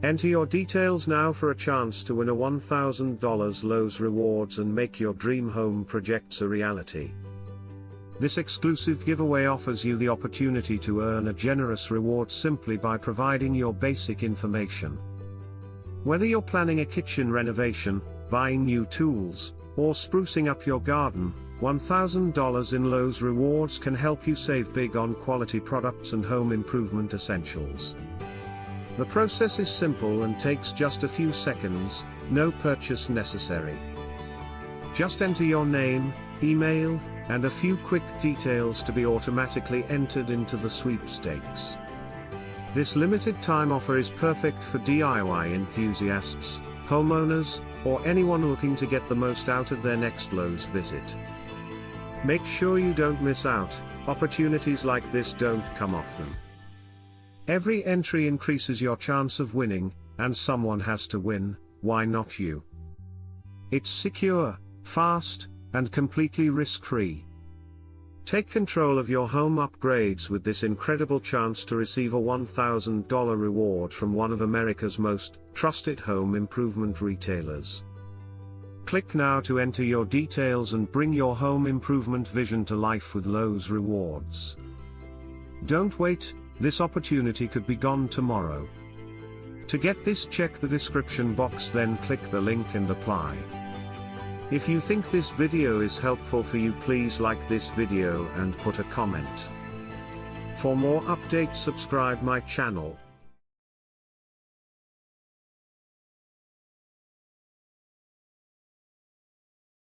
Enter your details now for a chance to win a $1,000 Lowe's rewards and make your dream home projects a reality. This exclusive giveaway offers you the opportunity to earn a generous reward simply by providing your basic information. Whether you're planning a kitchen renovation, buying new tools, or sprucing up your garden, $1,000 in Lowe's rewards can help you save big on quality products and home improvement essentials. The process is simple and takes just a few seconds, no purchase necessary. Just enter your name, email, and a few quick details to be automatically entered into the sweepstakes. This limited time offer is perfect for DIY enthusiasts, homeowners, or anyone looking to get the most out of their next Lowe's visit. Make sure you don't miss out. Opportunities like this don't come often. Every entry increases your chance of winning, and someone has to win. Why not you? It's secure, fast, and completely risk-free. Take control of your home upgrades with this incredible chance to receive a $1,000 reward from one of America's most trusted home improvement retailers. Click now to enter your details and bring your home improvement vision to life with Lowe's rewards. Don't wait, this opportunity could be gone tomorrow. To get this, check the description box, then click the link and apply. If you think this video is helpful for you, please like this video and put a comment. For more updates, subscribe my channel.